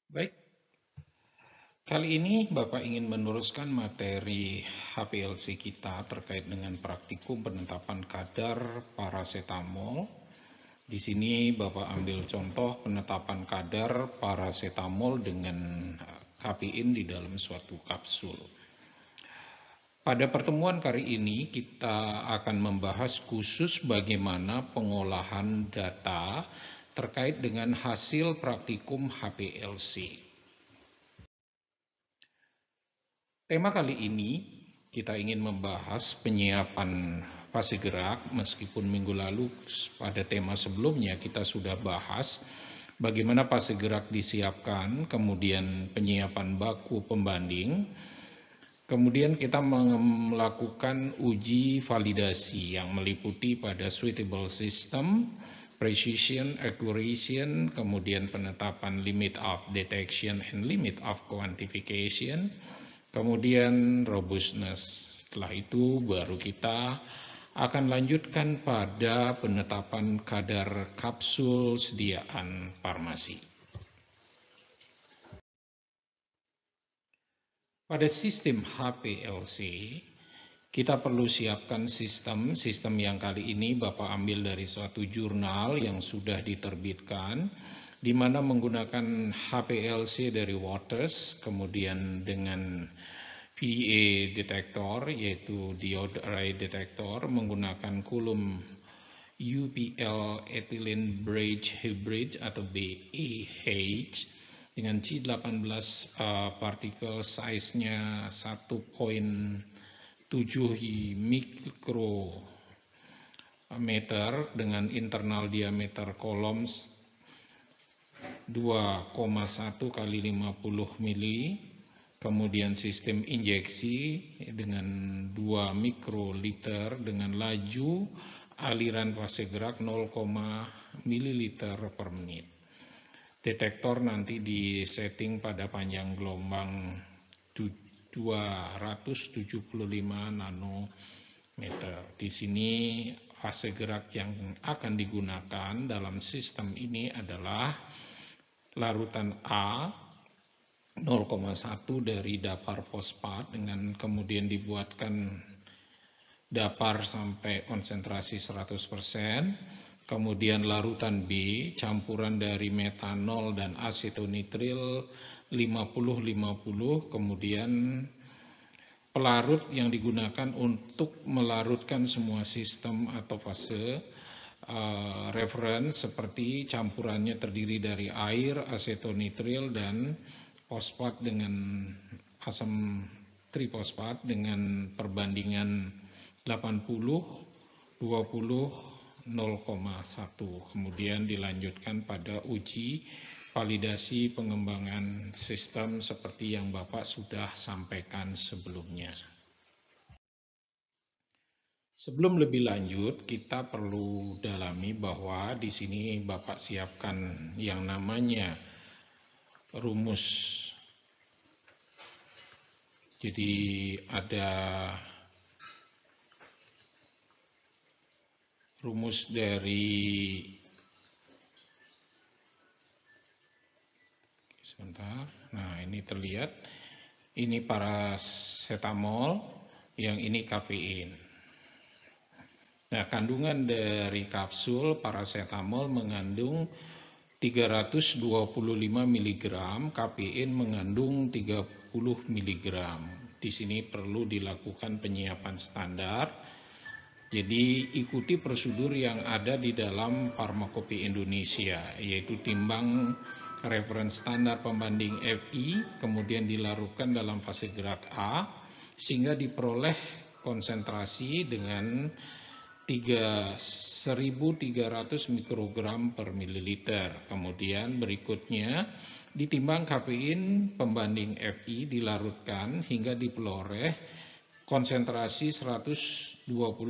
Baik, kali ini Bapak ingin meneruskan materi HPLC kita terkait dengan praktikum penetapan kadar parasetamol. Di sini Bapak ambil contoh penetapan kadar parasetamol dengan kafein di dalam suatu kapsul. Pada pertemuan kali ini kita akan membahas khusus bagaimana pengolahan data terkait dengan hasil praktikum HPLC. Tema kali ini kita ingin membahas penyiapan fase gerak, meskipun minggu lalu pada tema sebelumnya kita sudah bahas bagaimana fase gerak disiapkan, kemudian penyiapan baku pembanding, kemudian kita melakukan uji validasi yang meliputi pada suitable system, precision, accuracy, kemudian penetapan limit of detection and limit of quantification, kemudian robustness. Setelah itu baru kita akan lanjutkan pada penetapan kadar kapsul sediaan farmasi. Pada sistem HPLC, kita perlu siapkan sistem yang kali ini Bapak ambil dari suatu jurnal yang sudah diterbitkan, di mana menggunakan HPLC dari Waters, kemudian dengan PDA detektor, yaitu diode array detektor, menggunakan kulum UPL ethylene bridge hybrid atau BEH dengan C18 partikel size-nya 1,7 mikrometer dengan internal diameter kolom 2,1 kali 50 mili, kemudian sistem injeksi dengan 2 mikroliter dengan laju aliran fase gerak 0, ml per menit. Detektor nanti disetting pada panjang gelombang 275 nanometer. Di sini fase gerak yang akan digunakan dalam sistem ini adalah larutan A 0,1 dari dapar fosfat dengan kemudian dibuatkan dapar sampai konsentrasi 100%, kemudian larutan B campuran dari metanol dan asetonitril 50-50, kemudian pelarut yang digunakan untuk melarutkan semua sistem atau fase reference seperti campurannya terdiri dari air, asetonitril, dan fosfat dengan asam trifosfat dengan perbandingan 80, 20, 0,1. Kemudian dilanjutkan pada uji validasi pengembangan sistem seperti yang Bapak sudah sampaikan sebelumnya. Sebelum lebih lanjut, kita perlu dalami bahwa di sini Bapak siapkan yang namanya rumus. Jadi ada rumus dari sebentar. Nah, ini terlihat. Ini parasetamol, yang ini kafein. Nah, kandungan dari kapsul parasetamol mengandung 325 mg, kafein mengandung 30 mg. Di sini perlu dilakukan penyiapan standar. Jadi ikuti prosedur yang ada di dalam Farmakope Indonesia, yaitu timbang referensi standar pembanding FI, kemudian dilarutkan dalam fase gerak A, sehingga diperoleh konsentrasi dengan 1.300 mikrogram per mililiter. Kemudian berikutnya ditimbang kafein pembanding FI, dilarutkan hingga diperoleh konsentrasi 120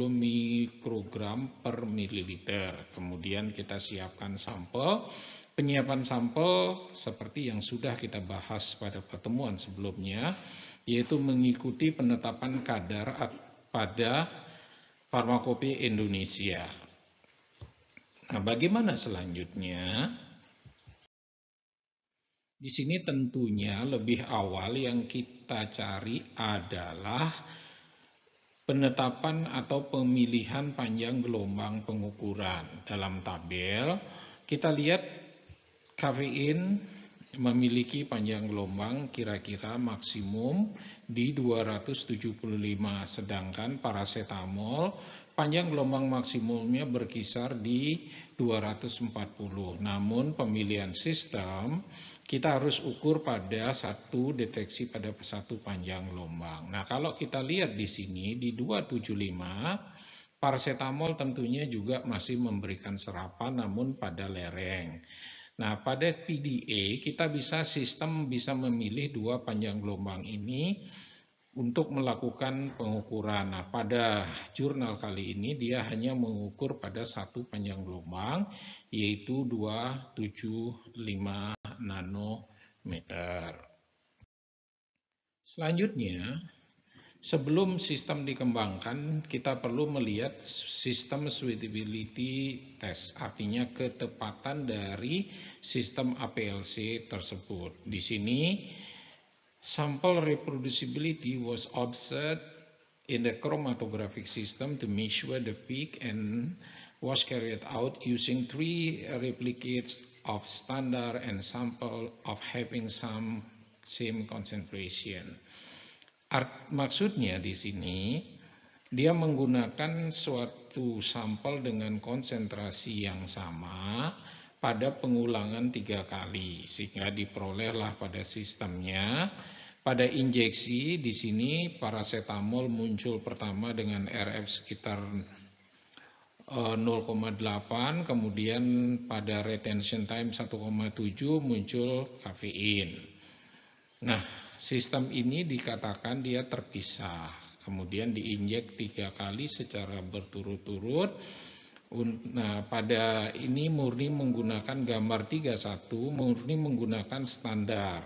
mikrogram per mililiter. Kemudian kita siapkan sampel. Penyiapan sampel seperti yang sudah kita bahas pada pertemuan sebelumnya, yaitu mengikuti penetapan kadar pada Farmakope Indonesia. Nah, bagaimana selanjutnya? Di sini tentunya lebih awal yang kita cari adalah penetapan atau pemilihan panjang gelombang pengukuran. Dalam tabel, kita lihat kafein memiliki panjang gelombang kira-kira maksimum di 275, sedangkan paracetamol panjang gelombang maksimumnya berkisar di 240. Namun pemilihan sistem kita harus ukur pada satu deteksi pada satu panjang gelombang. Nah, kalau kita lihat di sini di 275, paracetamol tentunya juga masih memberikan serapan namun pada lereng. Nah, pada PDA kita sistem bisa memilih dua panjang gelombang ini untuk melakukan pengukuran. Nah, pada jurnal kali ini dia hanya mengukur pada satu panjang gelombang, yaitu 275 nanometer. Selanjutnya, sebelum sistem dikembangkan, kita perlu melihat sistem suitability test, artinya ketepatan dari sistem APLC tersebut. Di sini, sample reproducibility was observed in the chromatographic system to measure the peak and was carried out using 3 replicates of standard and sample of having some same concentration. Maksudnya di sini dia menggunakan suatu sampel dengan konsentrasi yang sama pada pengulangan 3 kali sehingga diperolehlah pada sistemnya. Pada injeksi di sini paracetamol muncul pertama dengan RF sekitar 0,8, kemudian pada retention time 1,7 muncul kafein. Nah, sistem ini dikatakan dia terpisah, kemudian diinjek 3 kali secara berturut-turut. Nah, pada ini murni menggunakan gambar 31, murni menggunakan standar.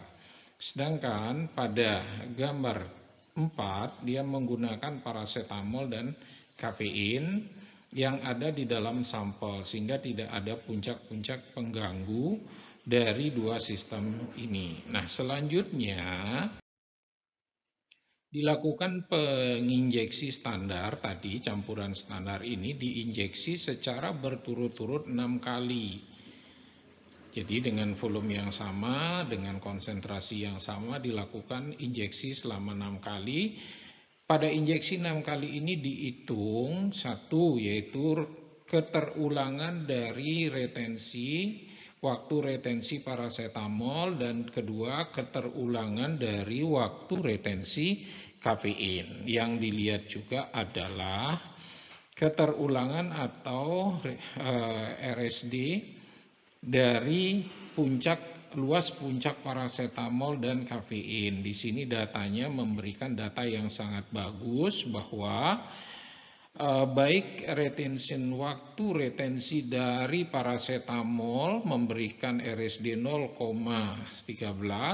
Sedangkan pada gambar 4, dia menggunakan paracetamol dan kafein yang ada di dalam sampel, sehingga tidak ada puncak-puncak pengganggu dari dua sistem ini. Nah, selanjutnya dilakukan penginjeksi standar tadi, campuran standar ini diinjeksi secara berturut-turut 6 kali. Jadi dengan volume yang sama, dengan konsentrasi yang sama dilakukan injeksi selama 6 kali. Pada injeksi 6 kali ini dihitung satu, yaitu keterulangan dari waktu retensi paracetamol, dan kedua keterulangan dari waktu retensi kafein. Yang dilihat juga adalah keterulangan atau RSD dari luas puncak paracetamol dan kafein. Di sini datanya memberikan data yang sangat bagus bahwa baik waktu retensi dari paracetamol memberikan RSD 0,13,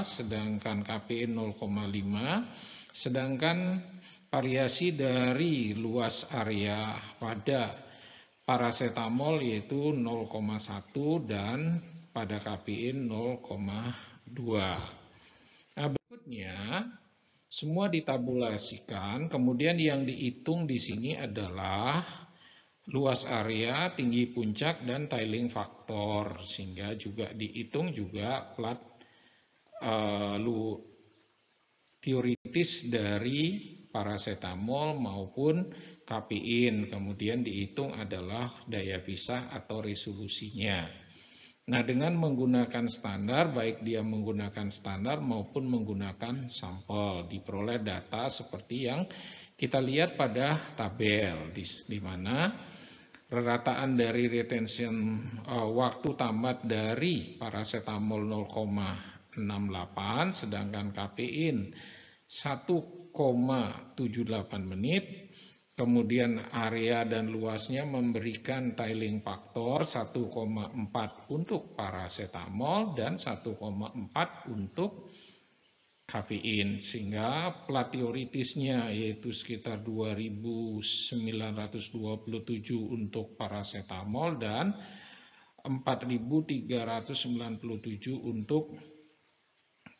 sedangkan kafein 0,5, sedangkan variasi dari luas area pada paracetamol yaitu 0,1 dan pada kafein 0,2. Nah, berikutnya semua ditabulasikan, kemudian yang dihitung di sini adalah luas area, tinggi puncak, dan tiling faktor, sehingga juga dihitung juga plat teoritis dari paracetamol maupun kafein. Kemudian dihitung adalah daya pisah atau resolusinya. Nah, dengan menggunakan standar, baik dia menggunakan standar maupun menggunakan sampel, diperoleh data seperti yang kita lihat pada tabel, di mana rerataan dari retention waktu tamat dari paracetamol 0,68, sedangkan kafein 1,78 menit. Kemudian area dan luasnya memberikan tiling faktor 1,4 untuk paracetamol dan 1,4 untuk kafein, sehingga plat teoritisnya yaitu sekitar 2.927 untuk paracetamol dan 4.397 untuk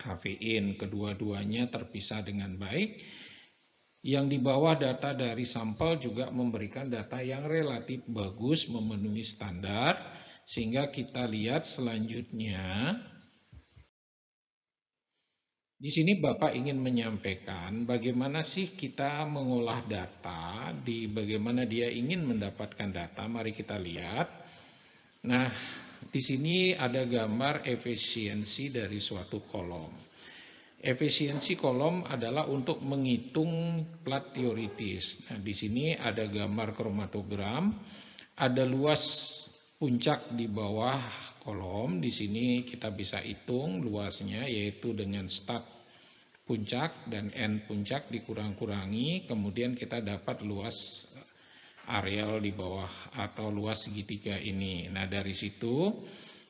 kafein. Kedua-duanya terpisah dengan baik. Yang di bawah data dari sampel juga memberikan data yang relatif bagus, memenuhi standar, sehingga kita lihat selanjutnya. Di sini Bapak ingin menyampaikan bagaimana sih kita mengolah data, bagaimana dia ingin mendapatkan data. Mari kita lihat. Nah, di sini ada gambar efisiensi dari suatu kolom. Efisiensi kolom adalah untuk menghitung plat teoritis. Nah, di sini ada gambar kromatogram, ada luas puncak di bawah kolom. Di sini kita bisa hitung luasnya, yaitu dengan start puncak dan end puncak dikurang-kurangi, kemudian kita dapat luas areal di bawah atau luas segitiga ini. Nah, dari situ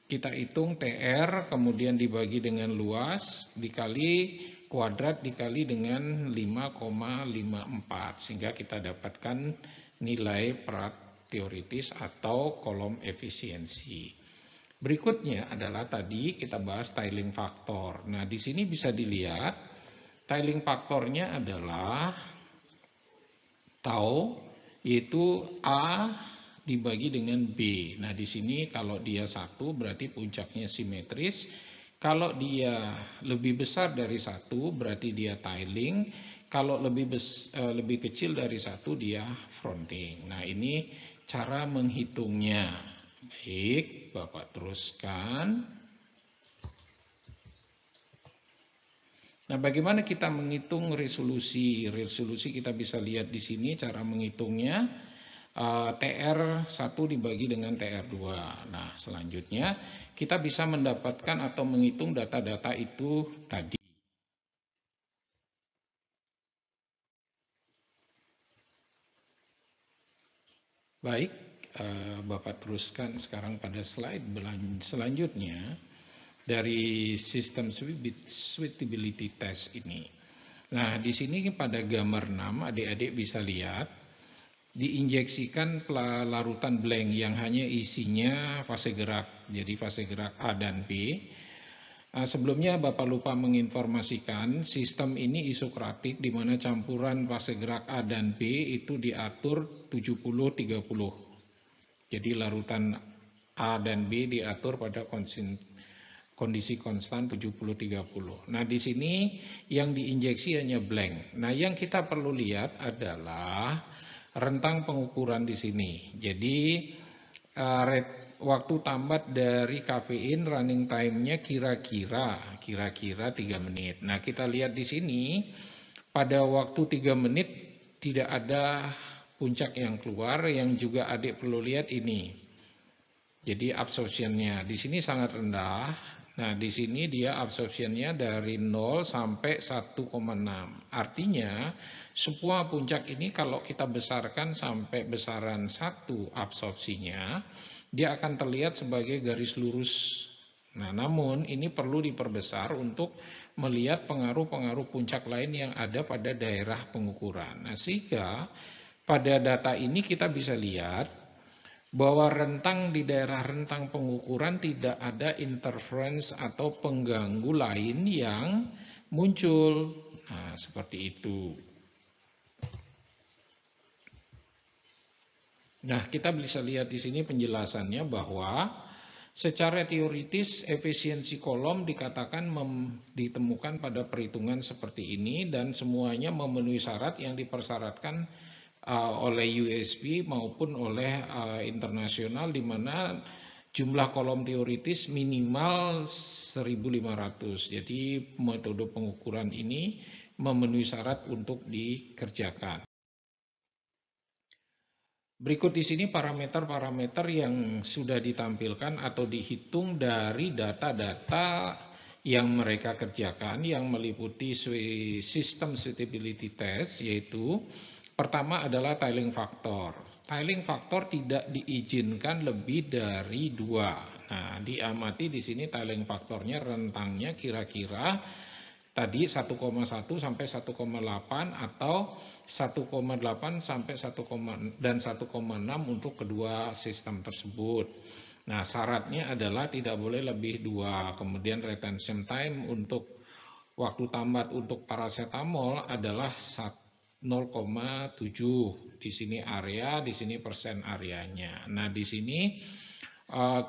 kita hitung TR, kemudian dibagi dengan luas, dikali kuadrat, dikali dengan 5,54, sehingga kita dapatkan nilai prat teoritis atau kolom efisiensi. Berikutnya adalah tadi kita bahas tiling faktor. Nah, di sini bisa dilihat tiling faktornya adalah tau, yaitu A dibagi dengan B. Nah, di sini kalau dia 1 berarti puncaknya simetris. Kalau dia lebih besar dari 1 berarti dia tiling. Kalau lebih kecil dari 1 dia fronting. Nah, ini cara menghitungnya. Baik, Bapak teruskan. Nah, bagaimana kita menghitung resolusi? Resolusi kita bisa lihat di sini cara menghitungnya. TR1 dibagi dengan TR2. Nah, selanjutnya kita bisa mendapatkan atau menghitung data-data itu tadi. Baik, Bapak teruskan sekarang pada slide selanjutnya dari sistem suitability test ini. Nah, di sini pada gambar 6 adik-adik bisa lihat diinjeksikan larutan blank yang hanya isinya fase gerak. Jadi fase gerak A dan B. Sebelumnya Bapak lupa menginformasikan sistem ini isokratik di mana campuran fase gerak A dan B itu diatur 70-30. Jadi larutan A dan B diatur pada kondisi konstan 70-30. Nah, di sini yang diinjeksi hanya blank. Nah, yang kita perlu lihat adalah rentang pengukuran di sini. Jadi waktu tambat dari kafein running time-nya kira-kira 3 menit. Nah, kita lihat di sini pada waktu 3 menit tidak ada puncak yang keluar. Yang juga adik perlu lihat ini. Jadi absorption-nya di sini sangat rendah. Nah, di sini dia absorption-nya dari 0 sampai 1,6. Artinya, semua puncak ini kalau kita besarkan sampai besaran 1 absorpsinya, dia akan terlihat sebagai garis lurus. Nah, namun ini perlu diperbesar untuk melihat pengaruh-pengaruh puncak lain yang ada pada daerah pengukuran. Nah, sehingga pada data ini kita bisa lihat bahwa rentang di daerah rentang pengukuran tidak ada interference atau pengganggu lain yang muncul. Nah, seperti itu. Nah, kita bisa lihat di sini penjelasannya bahwa secara teoritis efisiensi kolom dikatakan ditemukan pada perhitungan seperti ini dan semuanya memenuhi syarat yang dipersyaratkan oleh USB maupun oleh internasional, di mana jumlah kolom teoritis minimal 1.500. Jadi metode pengukuran ini memenuhi syarat untuk dikerjakan. Berikut di sini parameter-parameter yang sudah ditampilkan atau dihitung dari data-data yang mereka kerjakan yang meliputi sistem suitability test, yaitu pertama adalah tiling factor. Tiling factor tidak diizinkan lebih dari 2. Nah, diamati di sini tiling faktornya rentangnya kira-kira tadi 1,1 sampai 1,8 atau 1,8 sampai 1,6 untuk kedua sistem tersebut. Nah, syaratnya adalah tidak boleh lebih 2. Kemudian retention time untuk Waktu tamat untuk paracetamol adalah 0,7. Di sini area, di sini persen areanya. Nah, di sini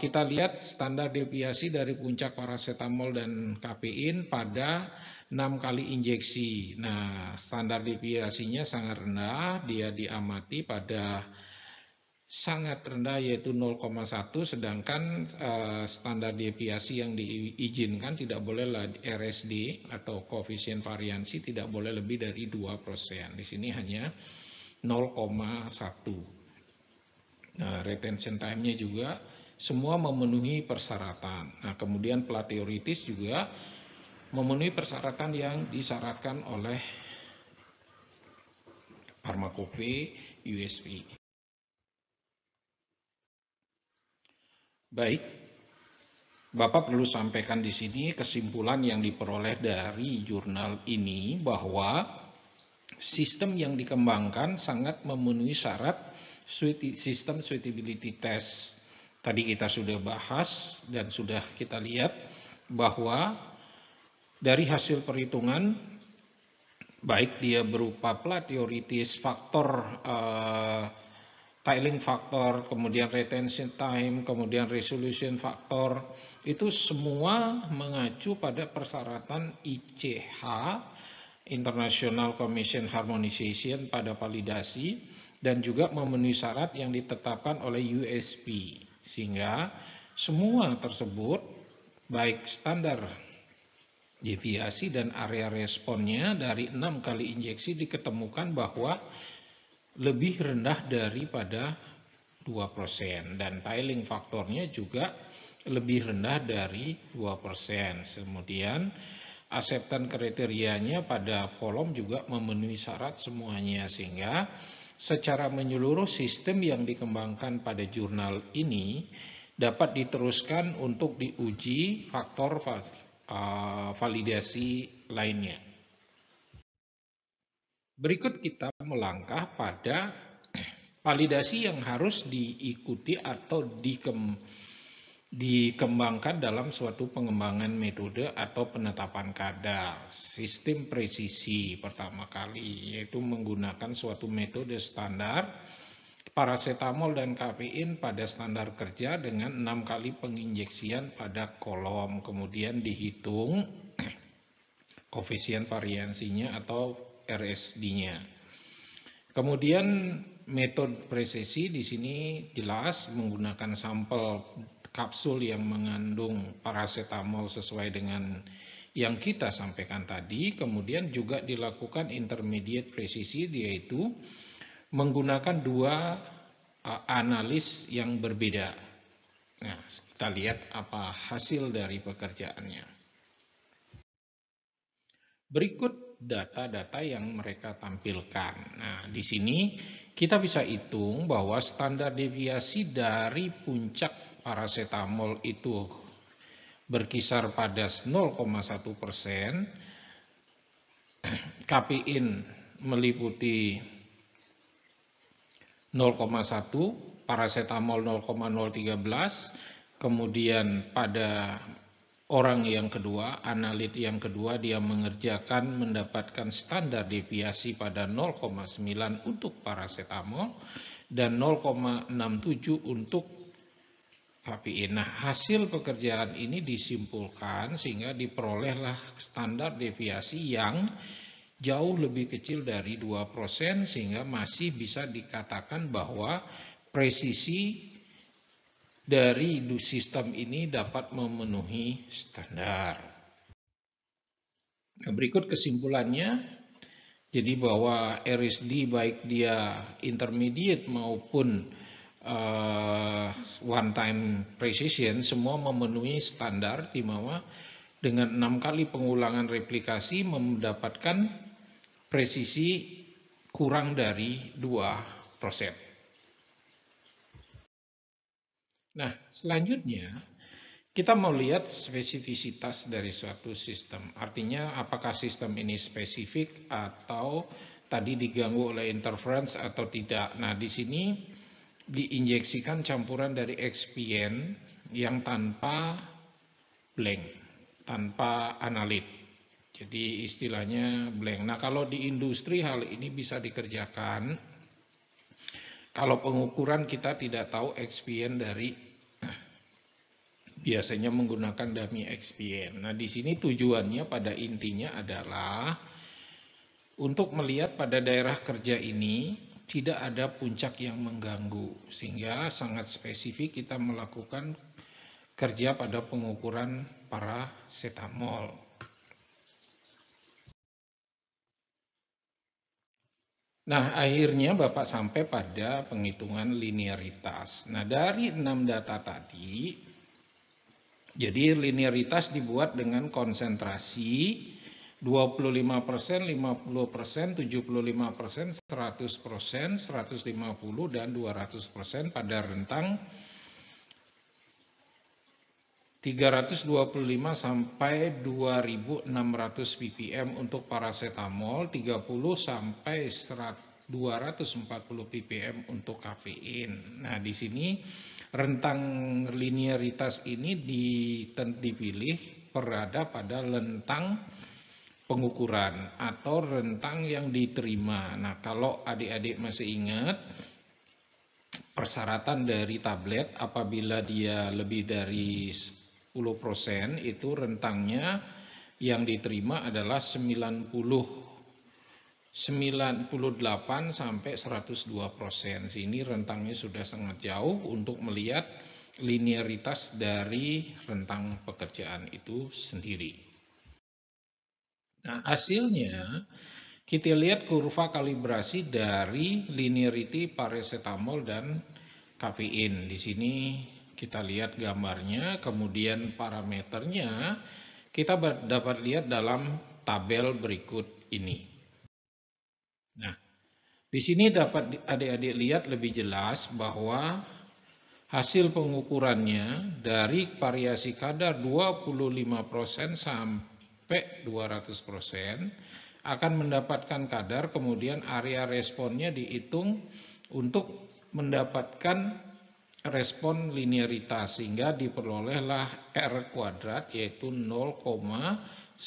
kita lihat standar deviasi dari puncak paracetamol dan kafein pada 6 kali injeksi. Nah, standar deviasinya sangat rendah, dia diamati pada sangat rendah yaitu 0,1, sedangkan standar deviasi yang diizinkan tidak boleh RSD atau koefisien variansi tidak boleh lebih dari 2%. Di sini hanya 0,1. Nah, retention time-nya juga semua memenuhi persyaratan. Nah, kemudian plateoritis juga memenuhi persyaratan yang disyaratkan oleh Pharmacope USP. Baik, Bapak perlu sampaikan di sini kesimpulan yang diperoleh dari jurnal ini bahwa sistem yang dikembangkan sangat memenuhi syarat sistem suitability test. Tadi kita sudah bahas dan sudah kita lihat bahwa dari hasil perhitungan, baik dia berupa plateoritis, faktor tiling factor, kemudian retention time, kemudian resolution factor, itu semua mengacu pada persyaratan ICH, International Commission Harmonization, pada validasi, dan juga memenuhi syarat yang ditetapkan oleh USP. Sehingga semua tersebut, baik standar deviasi dan area responnya dari 6 kali injeksi diketemukan bahwa lebih rendah daripada 2%, dan tiling faktornya juga lebih rendah dari 2%. Kemudian acceptance kriterianya pada kolom juga memenuhi syarat semuanya, sehingga secara menyeluruh sistem yang dikembangkan pada jurnal ini dapat diteruskan untuk diuji faktor validasi lainnya. Berikut kita melangkah pada validasi yang harus diikuti atau dikembangkan dalam suatu pengembangan metode atau penetapan kadar. Sistem presisi pertama kali, yaitu menggunakan suatu metode standar paracetamol dan kafein pada standar kerja dengan 6 kali penginjeksian pada kolom. Kemudian dihitung koefisien variansinya atau RSD-nya. Kemudian metode presisi di sini jelas menggunakan sampel kapsul yang mengandung paracetamol sesuai dengan yang kita sampaikan tadi. Kemudian juga dilakukan intermediate presisi, yaitu menggunakan dua analis yang berbeda. Nah, kita lihat apa hasil dari pekerjaannya. Berikut data-data yang mereka tampilkan. Nah, di sini kita bisa hitung bahwa standar deviasi dari puncak paracetamol itu berkisar pada 0,1%, kafein meliputi 0,1, paracetamol 0,013, kemudian pada orang yang kedua, analit yang kedua, dia mengerjakan mendapatkan standar deviasi pada 0,9 untuk paracetamol dan 0,67 untuk kafein. Nah, hasil pekerjaan ini disimpulkan sehingga diperolehlah standar deviasi yang jauh lebih kecil dari 2%, sehingga masih bisa dikatakan bahwa presisi dari sistem ini dapat memenuhi standar. Nah, berikut kesimpulannya. Jadi bahwa RSD baik dia intermediate maupun one time precision semua memenuhi standar, di mana dengan 6 kali pengulangan replikasi mendapatkan presisi kurang dari 2%. Nah, selanjutnya kita mau lihat spesifisitas dari suatu sistem. Artinya apakah sistem ini spesifik atau tadi diganggu oleh interference atau tidak. Nah, di sini diinjeksikan campuran dari excipient yang tanpa blank, tanpa analit. Jadi istilahnya blank. Nah, kalau di industri hal ini bisa dikerjakan kalau pengukuran kita tidak tahu expient dari biasanya menggunakan dummy expient. Nah, di sini tujuannya pada intinya adalah untuk melihat pada daerah kerja ini tidak ada puncak yang mengganggu, sehingga sangat spesifik kita melakukan kerja pada pengukuran parasetamol. Nah, akhirnya Bapak sampai pada penghitungan linearitas. Nah, dari 6 data tadi, jadi linearitas dibuat dengan konsentrasi 25%, 50%, 75%, 100%, 150 dan 200% pada rentang 325 sampai 2600 ppm untuk parasetamol, 30 sampai 240 ppm untuk kafein. Nah, di sini rentang linearitas ini dipilih berada pada rentang pengukuran atau rentang yang diterima. Nah, kalau adik-adik masih ingat, persyaratan dari tablet apabila dia lebih dari 10% itu rentangnya yang diterima adalah 98 sampai 102%. Ini rentangnya sudah sangat jauh untuk melihat linearitas dari rentang pekerjaan itu sendiri. Nah, hasilnya kita lihat kurva kalibrasi dari linearity paracetamol dan kafein. Di sini kita lihat gambarnya, kemudian parameternya kita dapat lihat dalam tabel berikut ini. Nah, di sini dapat adik-adik lihat lebih jelas bahwa hasil pengukurannya dari variasi kadar 25% sampai 200% akan mendapatkan kadar, kemudian area responnya dihitung untuk mendapatkan respon linearitas, sehingga diperolehlah R kuadrat yaitu 0,999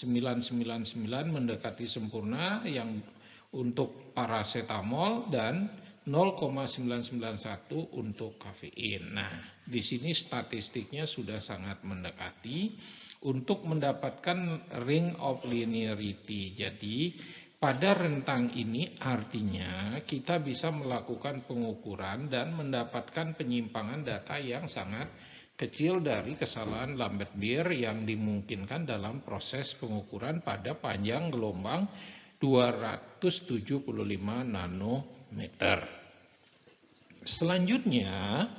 mendekati sempurna yang untuk parasetamol dan 0,991 untuk kafein. Nah, di sini statistiknya sudah sangat mendekati untuk mendapatkan ring of linearity. Jadi, pada rentang ini artinya kita bisa melakukan pengukuran dan mendapatkan penyimpangan data yang sangat kecil dari kesalahan Lambert-Beer yang dimungkinkan dalam proses pengukuran pada panjang gelombang 275 nanometer. Selanjutnya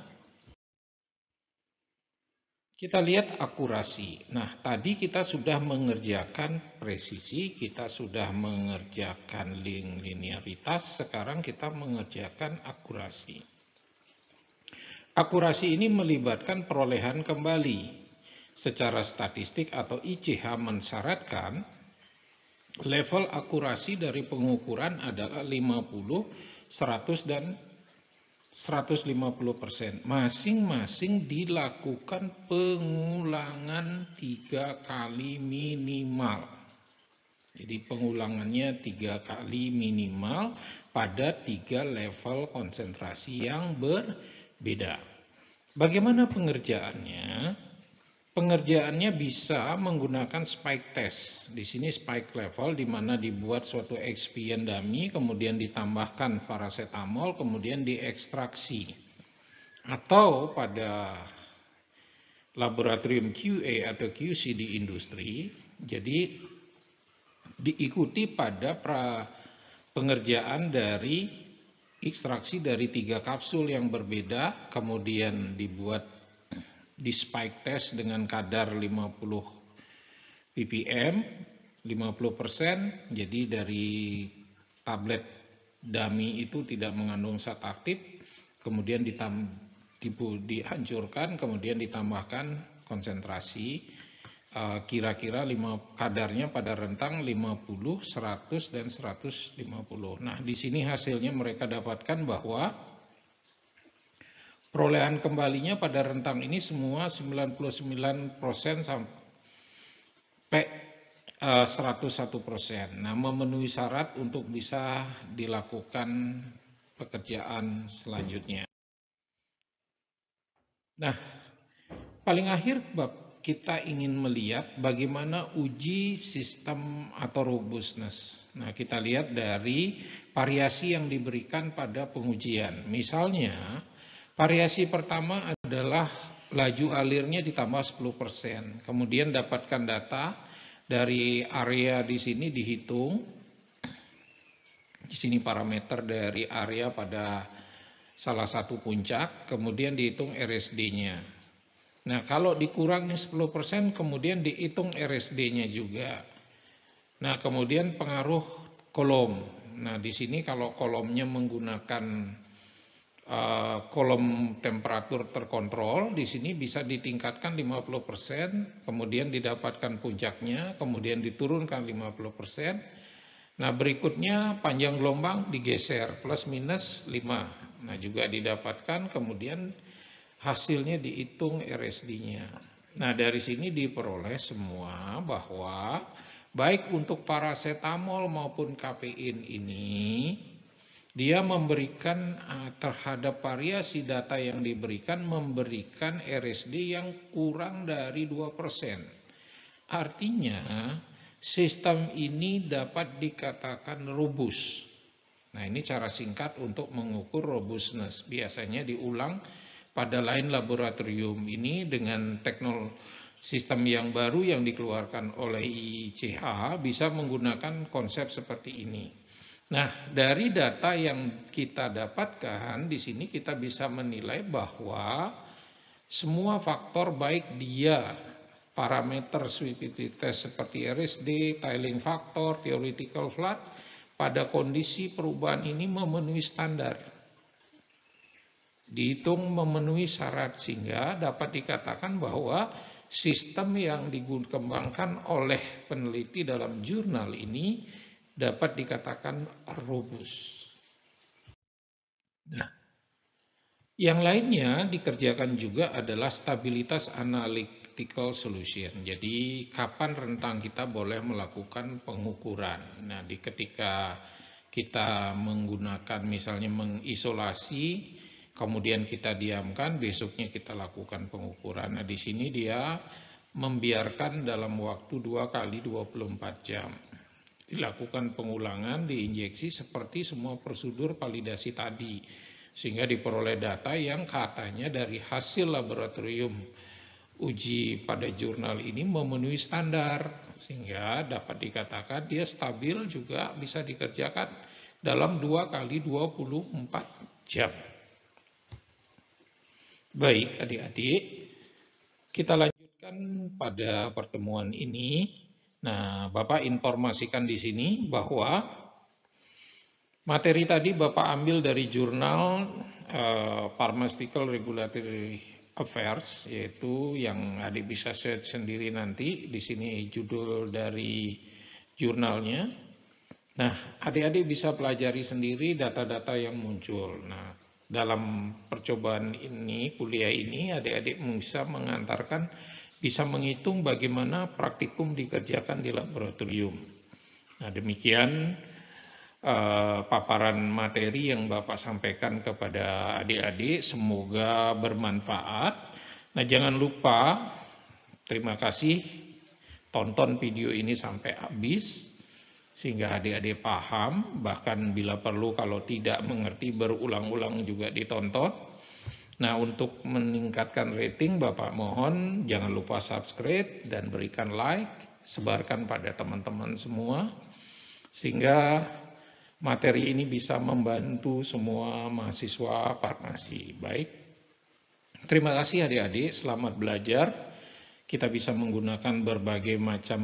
kita lihat akurasi. Nah, tadi kita sudah mengerjakan presisi, kita sudah mengerjakan linearitas, sekarang kita mengerjakan akurasi. Akurasi ini melibatkan perolehan kembali. Secara statistik atau ICH mensyaratkan level akurasi dari pengukuran adalah 50, 100, dan 150%. Masing-masing dilakukan pengulangan 3 kali minimal. Jadi pengulangannya 3 kali minimal pada 3 level konsentrasi yang berbeda. Bagaimana pengerjaannya? Pengerjaannya bisa menggunakan spike test. Di sini spike level di mana dibuat suatu excipient dummy, kemudian ditambahkan paracetamol, kemudian diekstraksi. Atau pada laboratorium QA atau QC di industri, jadi diikuti pada pengerjaan dari ekstraksi dari 3 kapsul yang berbeda, kemudian dibuat di spike test dengan kadar 50 ppm, 50%, jadi dari tablet dummy itu tidak mengandung zat aktif, kemudian dihancurkan, kemudian ditambahkan konsentrasi kira-kira kadarnya pada rentang 50, 100, dan 150. Nah, di sini hasilnya mereka dapatkan bahwa perolehan kembalinya pada rentang ini semua 99% sampai 101%. Nah, memenuhi syarat untuk bisa dilakukan pekerjaan selanjutnya. Nah, paling akhir kita ingin melihat bagaimana uji sistem atau robustness. Nah, kita lihat dari variasi yang diberikan pada pengujian. Misalnya, variasi pertama adalah laju alirnya ditambah 10%. Kemudian dapatkan data dari area di sini dihitung. Di sini parameter dari area pada salah satu puncak, kemudian dihitung RSD-nya. Nah, kalau dikurangi 10%, kemudian dihitung RSD-nya juga. Nah, kemudian pengaruh kolom. Nah, di sini kalau kolomnya menggunakan kolom temperatur terkontrol, di sini bisa ditingkatkan 50%, kemudian didapatkan puncaknya, kemudian diturunkan 50%. Nah, berikutnya panjang gelombang digeser plus minus 5. Nah, juga didapatkan, kemudian hasilnya dihitung RSD-nya. Nah, dari sini diperoleh semua bahwa baik untuk parasetamol maupun kafein ini, dia memberikan terhadap variasi data yang diberikan, memberikan RSD yang kurang dari 2%. Artinya, sistem ini dapat dikatakan robust. Nah, ini cara singkat untuk mengukur robustness. Biasanya diulang pada lain laboratorium ini dengan teknologi sistem yang baru yang dikeluarkan oleh IICH bisa menggunakan konsep seperti ini. Nah, dari data yang kita dapatkan di sini kita bisa menilai bahwa semua faktor baik dia parameter sweepity test seperti RSD, tiling factor, theoretical flood pada kondisi perubahan ini memenuhi standar. Dihitung memenuhi syarat sehingga dapat dikatakan bahwa sistem yang dikembangkan oleh peneliti dalam jurnal ini dapat dikatakan robust. Nah, yang lainnya dikerjakan juga adalah stabilitas analytical solution. Jadi kapan rentang kita boleh melakukan pengukuran. Nah, ketika kita menggunakan misalnya mengisolasi, kemudian kita diamkan, besoknya kita lakukan pengukuran. Nah, di sini dia membiarkan dalam waktu 2 kali 24 jam. Dilakukan pengulangan, diinjeksi seperti semua prosedur validasi tadi. Sehingga diperoleh data yang katanya dari hasil laboratorium uji pada jurnal ini memenuhi standar. Sehingga dapat dikatakan dia stabil juga bisa dikerjakan dalam 2 kali 24 jam. Baik adik-adik, kita lanjutkan pada pertemuan ini. Nah, Bapak informasikan di sini bahwa materi tadi Bapak ambil dari jurnal Pharmaceutical Regulatory Affairs, yaitu yang adik bisa search sendiri nanti. Di sini judul dari jurnalnya. Nah, adik-adik bisa pelajari sendiri data-data yang muncul. Nah, dalam percobaan ini, kuliah ini, adik-adik bisa mengantarkan, bisa menghitung bagaimana praktikum dikerjakan di laboratorium. Nah, demikian paparan materi yang Bapak sampaikan kepada adik-adik, semoga bermanfaat. Nah, jangan lupa, terima kasih, tonton video ini sampai habis, sehingga adik-adik paham, bahkan bila perlu kalau tidak mengerti berulang-ulang juga ditonton. Nah, untuk meningkatkan rating, Bapak mohon jangan lupa subscribe dan berikan like, sebarkan pada teman-teman semua, sehingga materi ini bisa membantu semua mahasiswa farmasi. Baik, terima kasih adik-adik, selamat belajar. Kita bisa menggunakan berbagai macam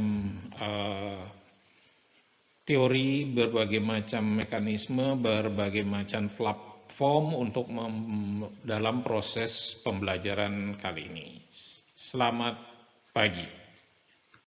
teori, berbagai macam mekanisme, berbagai macam platform untuk dalam proses pembelajaran kali ini. Selamat pagi.